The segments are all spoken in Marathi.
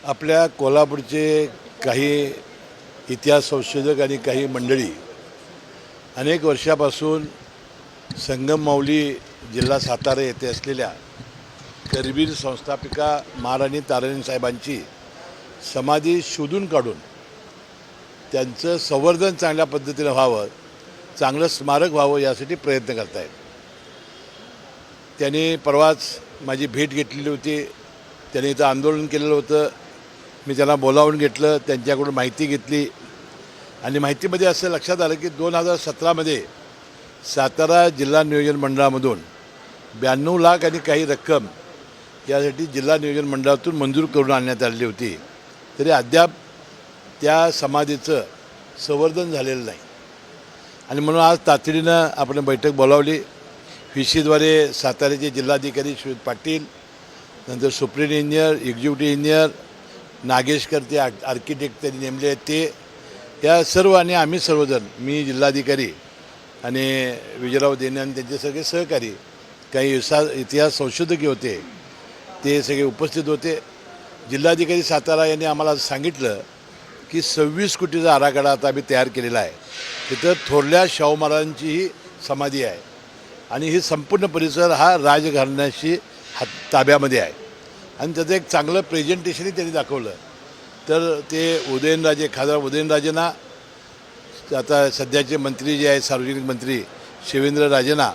आपल्या कोल्हापूरचे काही इतिहास संशोधक आणि काही मंडळी अनेक वर्षापासून संगम माऊली जिल्हा सातारा येथे असलेल्या करवीर संस्थापिका महाराणी ताराणी साहेबांची समाधी शोधून काढून त्यांचं संवर्धन चांगल्या पद्धतीने व्हावं, चांगलं स्मारक व्हावं यासाठी प्रयत्न करत आहेत. त्यांनी परवाच माझी भेट घेतलेली होती. त्यांनी इथं आंदोलन केलेलं होतं. मी त्यांना बोलावून घेतलं, त्यांच्याकडून माहिती घेतली आणि माहितीमध्ये असं लक्षात आलं की 2017मध्ये सातारा जिल्हा नियोजन मंडळामधून 92 लाख आणि काही रक्कम यासाठी जिल्हा नियोजन मंडळातून मंजूर करून आणण्यात आलेली होती. तरी अद्याप त्या समाधीचं संवर्धन झालेलं नाही आणि म्हणून आज तातडीनं आपण बैठक बोलावली. व्हीसीद्वारे साताऱ्याचे जिल्हाधिकारी श्री पाटील, नंतर सुप्रिंट इंजिनियर, एक्झिक्युटिव्ह इंजिनियर नागेशकर, ते आर्किटेक्ट त्यांनी नेमले आहेत, ते या सर्व आणि आम्ही सर्वजण, मी जिल्हाधिकारी आणि विजयराव देणे आणि त्यांचे सगळे सहकारी, काही इतिहास संशोधक होते, ते सगळे उपस्थित होते. जिल्हाधिकारी सातारा यांनी आम्हाला सांगितलं की 26 कोटीचा आराखडा आता आम्ही तयार केलेला आहे. तिथं थोरल्या शाहू महाराजांचीही समाधी आहे आणि ही संपूर्ण परिसर हा राजघराण्याशी ताब्यामध्ये आहे आणि त्याचं एक चांगलं प्रेझेंटेशनही त्यांनी दाखवलं. तर ते उदयनराजे, खासदार उदयनराजेंना, आता सध्याचे मंत्री जे आहेत सार्वजनिक मंत्री शिवेंद्रराजेंना,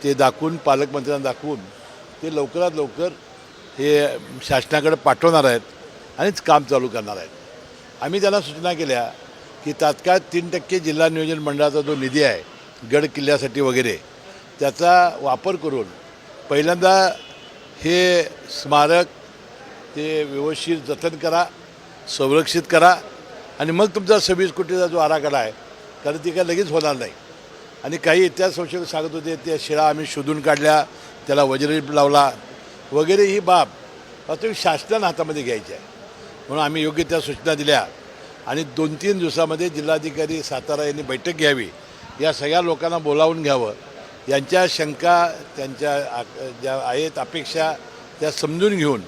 ते दाखवून, पालकमंत्र्यांना दाखवून ते लवकरात लवकर हे शासनाकडे पाठवणार आहेत आणि काम चालू करणार आहेत. आम्ही त्यांना सूचना केल्या की तात्काळ 3% जिल्हा नियोजन मंडळाचा जो निधी आहे गड किल्ल्यासाठी वगैरे, त्याचा वापर करून पहिल्यांदा हे स्मारक ते व्यवस्थित जतन करा, संरक्षित करा आणि मग तुमचा 26 कोटीचा जो आराखडा आहे, कारण ती काय लगेच होणार नाही. आणि काही इतिहास संशोधक सांगत होते त्या शिळा आम्ही शोधून काढल्या, त्याला वज्रलेप लावला वगैरे. ही बाब वास्तविक शासनानं हातामध्ये घ्यायची आहे. म्हणून आम्ही योग्य त्या सूचना दिल्या आणि 2-3 दिवसामध्ये जिल्हाधिकारी सातारा यांनी बैठक घ्यावी, या सगळ्या लोकांना बोलावून घ्यावं, यांच्या शंका, त्यांच्या ज्या आहेत अपेक्षा त्या समजून घेऊन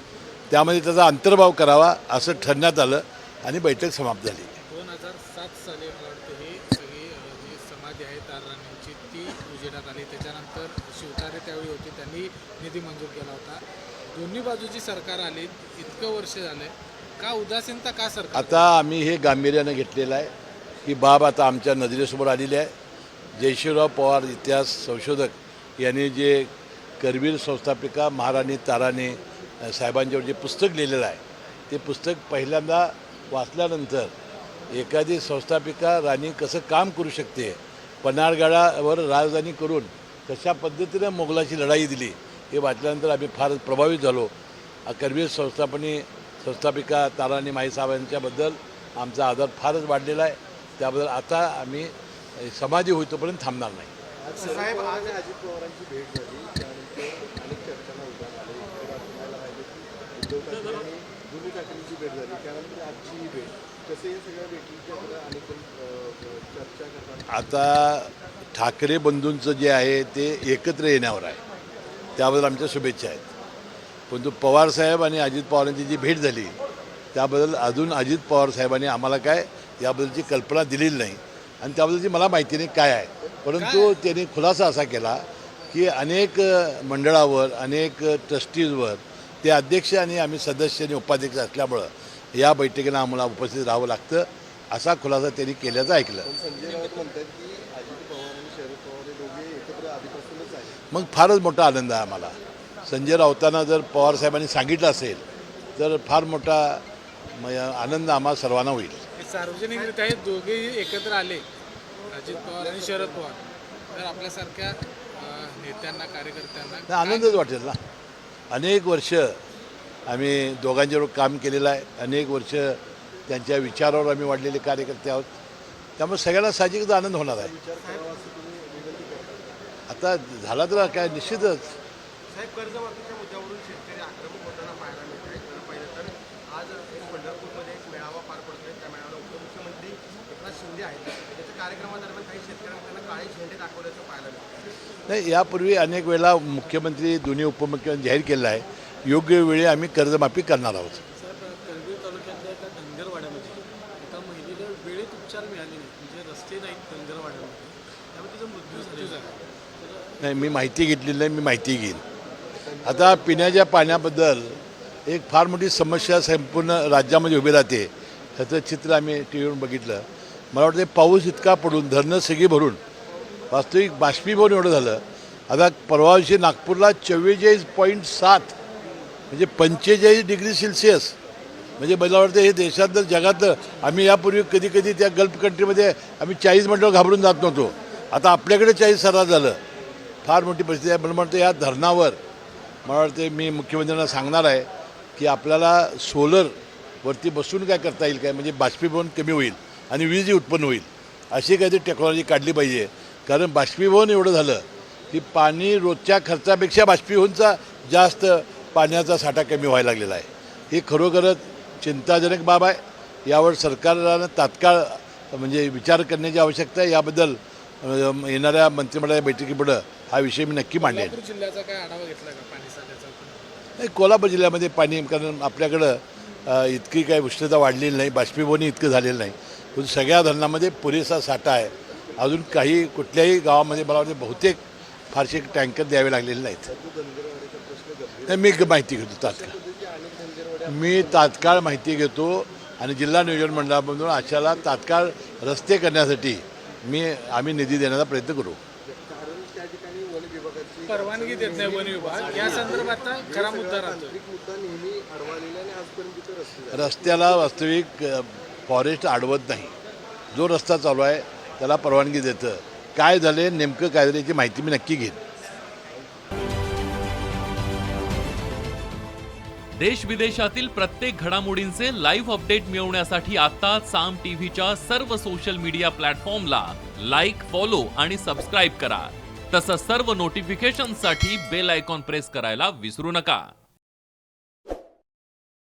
त्यामध्ये त्याचा अंतर्भाव करावा असं ठरण्यात आलं आणि बैठक समाप्त झाली. 2007 साली मला वाटतं ही सगळी जी समाधी आहे ताराराणींची ती उजेडात आली. त्याच्यानंतर शिवतारे त्यावेळी होते, त्यांनी निधी मंजूर केला होता. दोन्ही बाजूची सरकार आली, इतकं वर्ष झालं, का उदासीनता का सरकार? आता आम्ही हे गांभीर्यानं घेतलेलं आहे की बाब आता आमच्या नजरेसमोर आलेली आहे. जयशिवराव पवार इतिहास संशोधक यांनी जे करवीर संस्थापिका महाराणी ताराणी साहेबांच्यावर जे पुस्तक लिहिलेलं आहे, ते पुस्तक पहिल्यांदा वाचल्यानंतर एखादी संस्थापिका राणी कसं काम करू शकते, पन्हाळगडावर राजधानी करून कशा पद्धतीनं मोगलाची लढाई दिली, हे वाचल्यानंतर आम्ही फार प्रभावित झालो. करवीर संस्थापिका ताराणी माई साहेबांच्याबद्दल आमचा आदर फारच वाढलेला आहे. त्याबद्दल आता आम्ही समाधी होईतोपर्यंत थांबणार नाही. साहेब, आज अजित पवारांची भेट झाली, त्यानंतर अनेक चर्चांना उधाण आले. उद्धव ठाकरे आणि दोन्ही ठाकरेंची भेट झाली, त्यानंतर आजची ही भेट, कसे या सगळ्या भेटीच्या अनेक चर्चा करतात. आता ठाकरे बंधूंचं जे आहे ते एकत्र येण्यावर आहे, त्याबद्दल आमच्या शुभेच्छा आहेत. परंतु पवारसाहेब आणि अजित पवारांची जी भेट झाली त्याबद्दल अजून अजित पवार साहेबांनी आम्हाला काय याबद्दलची कल्पना दिलेली नाही आणि त्याबद्दलची मला माहिती नाही काय आहे. परंतु त्यांनी खुलासा असा केला की अनेक मंडळावर, अनेक ट्रस्टीजवर ते अध्यक्ष आणि आम्ही सदस्य आणि उपाध्यक्ष असल्यामुळं या बैठकीला आम्हाला उपस्थित राहावं लागतं, असा खुलासा त्यांनी केल्याचं ऐकलं. संजय राऊत म्हणतात की अजित पवार आणि शरद पवार हे दोघे एकत्र आधीपासूनच आहे. मग फारच मोठा आनंद आहे आम्हाला. संजय राऊतांना जर पवारसाहेबांनी सांगितलं असेल तर फार मोठा आनंद आम्हाला सर्वांना होईल. सार्वजनिकरित्या हे दोघेही एकत्र आले, अजित पवार आणि शरद पवार, तर आपल्यासारख्या नेत्यांना, कार्यकर्त्यांना आनंदच वाटेल ना. अनेक वर्ष आम्ही दोघांच्याबरोबर काम केलेलं आहे, अनेक वर्ष त्यांच्या विचारावर आम्ही वाढलेले कार्यकर्ते आहोत. त्यामुळे सगळ्यांना साहजिकच आनंद होणार आहे. आता झाला तर काय निश्चितच. साहेब, कर्जमाफीच्या मुद्द्यावरून शेतकरी आक्रमक होताना पाहायला मिळत आहे. तर पहिलं तर आज पंढरपूरमध्ये एक मेळावा पार पडतोय. त्या मेळाव्याला उपमुख्यमंत्री एकनाथ शिंदे आहेत. त्याच्या कार्यक्रमादरम्यान काही शेतकऱ्यांना त्यांना काळे झेंडे दाखवल्याचं पाहायला मिळतं. नाही, यापूर्वी अनेक वेळेला मुख्यमंत्री, दोन्ही उपमुख्यमंत्री जाहीर केलेलं आहे, योग्य वेळी आम्ही कर्जमाफी करणार आहोत. सर, करवीर तालुक्यातल्या एका धनगरवाड्यामध्ये एका महिलेला वेळेत उपचार मिळाले नाही, म्हणजे रस्ते नाहीत धनगरवाड्यामध्ये, त्यामुळे तिचा मृत्यू झालेला आहे. नाही, मी माहिती घेतलेली नाही, मी माहिती घेईन. आता पिण्याच्या पाण्याबद्दल एक फार मोठी समस्या संपूर्ण राज्यामध्ये उभी राहते. त्याचं चित्र आम्ही टी व्हीवरून बघितलं. मला वाटतं पाऊस इतका पडून धरणं सगळी भरून वास्तविक बाष्पीभवन एवढं झालं. आता परवा दिवशी नागपूरला 44.7 म्हणजे 45 डिग्री सेल्सिअस, म्हणजे मला वाटतं हे देशातलं जगातलं. आम्ही यापूर्वी कधी कधी त्या गल्फ कंट्रीमध्ये आम्ही 40 म्हटल्यावर घाबरून जात नव्हतो. आता आपल्याकडे 40 सर्रास झालं. फार मोठी परिस्थिती आहे. मला वाटतं या धरणावर मला वाटतं मी मुख्यमंत्र्यांना सांगणार आहे की आपल्याला सोलरवरती बसून काय करता येईल काय, म्हणजे बाष्पीभवन कमी होईल आणि वीजही उत्पन्न होईल, अशी काहीतरी टेक्नॉलॉजी काढली पाहिजे. कारण बाष्पीभवन एवढं झालं की पाणी रोजच्या खर्चापेक्षा बाष्पीभवनचा जास्त पाण्याचा साठा कमी व्हायला लागलेला आहे. ही खरोखरच चिंताजनक बाब आहे. यावर सरकारला तात्काळ म्हणजे विचार करण्याची आवश्यकता आहे. याबद्दल येणाऱ्या मंत्रिमंडळाच्या बैठकीपुढं हा विषय मी नक्की मांडेन. कोल्हापूर जिल्ह्याचा काय आढावा घेतला का पाणी साठ्याचा? नाही, कोल्हापूर जिल्ह्यामध्ये पाणी, कारण आपल्याकडं इतकी काही उष्णता वाढलेली नाही, बाष्पीभवनही इतकं झालेलं नाही. पण सगळ्या धरणामध्ये पुरेसा साठा आहे. अजून काही कुठल्याही गावामध्ये मला वाटतं बहुतेक फारसे टँकर द्यावे लागलेले नाहीत. नाही, मी माहिती घेतो तात्काळ. मी तात्काळ माहिती घेतो आणि जिल्हा नियोजन मंडळामधून अशाला तात्काळ रस्ते करण्यासाठी आम्ही निधी देण्याचा प्रयत्न करू. परवानगी देत नाही वन विभाग, या संदर्भात खरा मुद्दा राहतो. रस्त्याला वास्तविक फॉरेस्ट अडवत नाही. जो रस्ता चालू आहे त्याला परवानगी देतं. काय झाले नेमकं काय झालं याची माहिती मी नक्की घेईन. देश विदेशातील प्रत्येक घडामोडींचे लाईव्ह अपडेट मिळवण्यासाठी आता साम टीव्हीच्या सर्व सोशल मीडिया प्लॅटफॉर्मला लाईक, फॉलो आणि सबस्क्राईब करा. तसंच सर्व नोटिफिकेशनसाठी बेल आयकॉन प्रेस करायला विसरू नका.